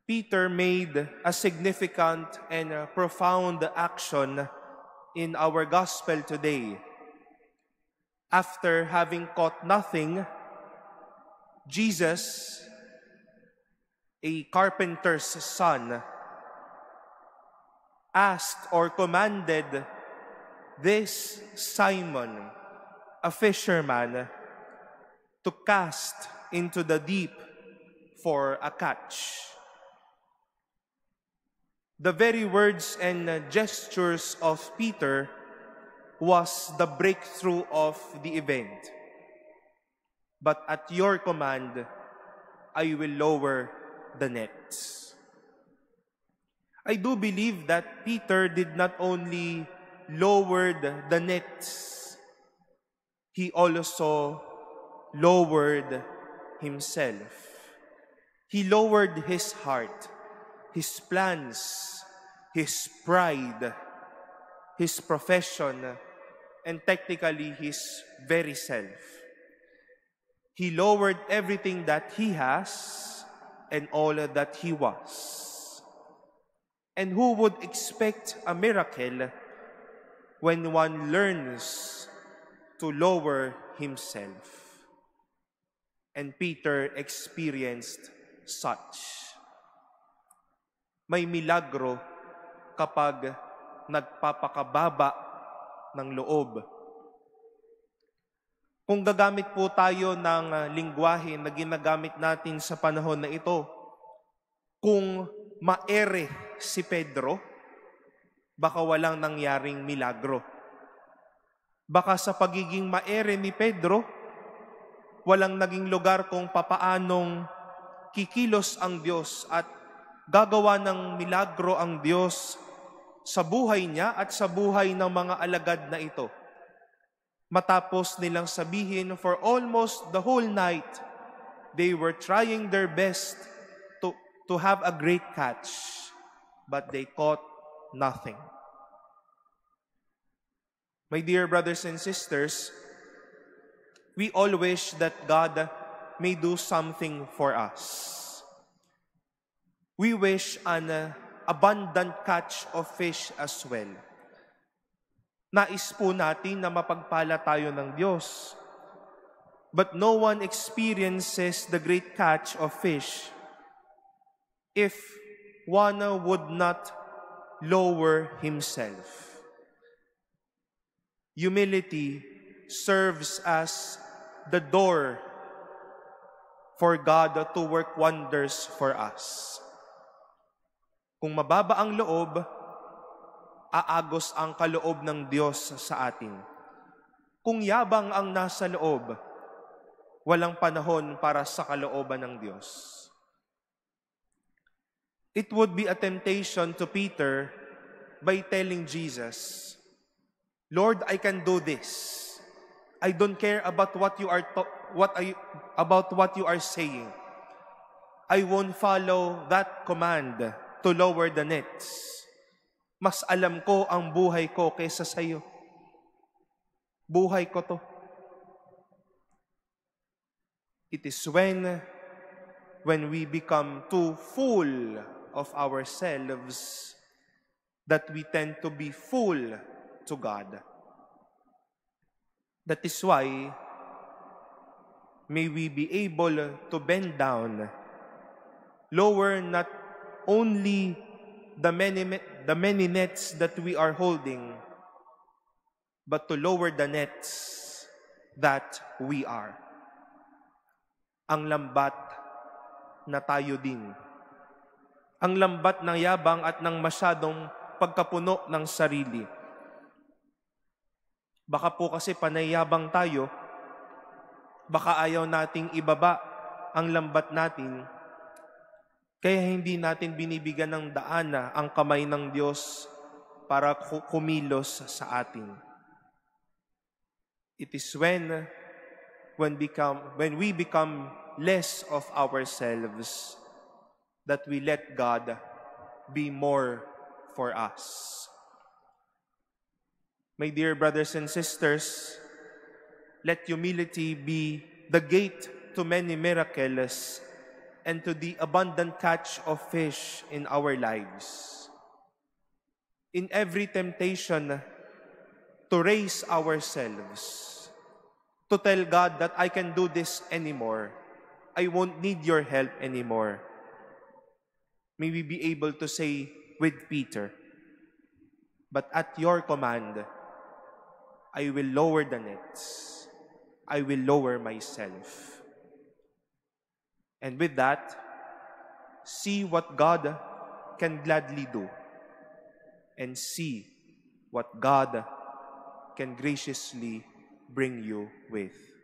Peter made a significant and profound action in our gospel today. After having caught nothing, Jesus, a carpenter's son, asked or commanded this Simon, a fisherman, to cast into the deep for a catch. The very words and gestures of Peter was the breakthrough of the event. But at your command, I will lower the nets. I do believe that Peter did not only lower the nets, he also lowered himself. He lowered his heart, his plans, his pride, his profession, and technically his very self. He lowered everything that he has and all that he was. And who would expect a miracle when one learns to lower himself? And Peter experienced such. May milagro kapag nagpapakababa ng loob. Kung gagamit po tayo ng lingwahe na ginagamit natin sa panahon na ito, kung maere si Pedro, baka walang nangyaring milagro. Baka sa pagiging maere ni Pedro, walang naging lugar kung papaanong kikilos ang Diyos at gagawa ng milagro ang Diyos sa buhay niya at sa buhay ng mga alagad na ito. Matapos nilang sabihin for almost the whole night, they were trying their best to have a great catch, but they caught nothing. My dear brothers and sisters, we all wish that God may do something for us. We wish an abundant catch of fish as well. Nais po natin na mapagpala tayo ng Diyos. But no one experiences the great catch of fish if one would not lower himself. Humility serves as the door for God to work wonders for us. Kung mababa ang loob, aagos ang kaloob ng Diyos sa atin. Kung yabang ang nasa loob, walang panahon para sa kalooban ng Diyos. It would be a temptation to Peter by telling Jesus, Lord, I can do this. I don't care about what you are saying. I won't follow that command to lower the nets. Mas alam ko ang buhay ko kaysa sa iyo. Buhay ko to. It is when we become too full of ourselves that we tend to be full to God. That is why may we be able to bend down, lower not only the many nets that we are holding, but to lower the nets that we are. Ang lambat na tayo din. Ang lambat ng yabang at ng masyadong pagkapuno ng sarili. Baka po kasi panayabang tayo, baka ayaw nating ibaba ang lambat natin, kaya hindi natin binibigyan ng daan ang kamay ng Diyos para kumilos sa atin. It is when we become less of ourselves that we let God be more for us. My dear brothers and sisters, let humility be the gate to many miracles and to the abundant catch of fish in our lives. In every temptation to raise ourselves, to tell God that I can do this anymore, I won't need your help anymore. May we be able to say with Peter, but at your command, I will lower the nets. I will lower myself. And with that, see what God can gladly do, and see what God can graciously bring you with.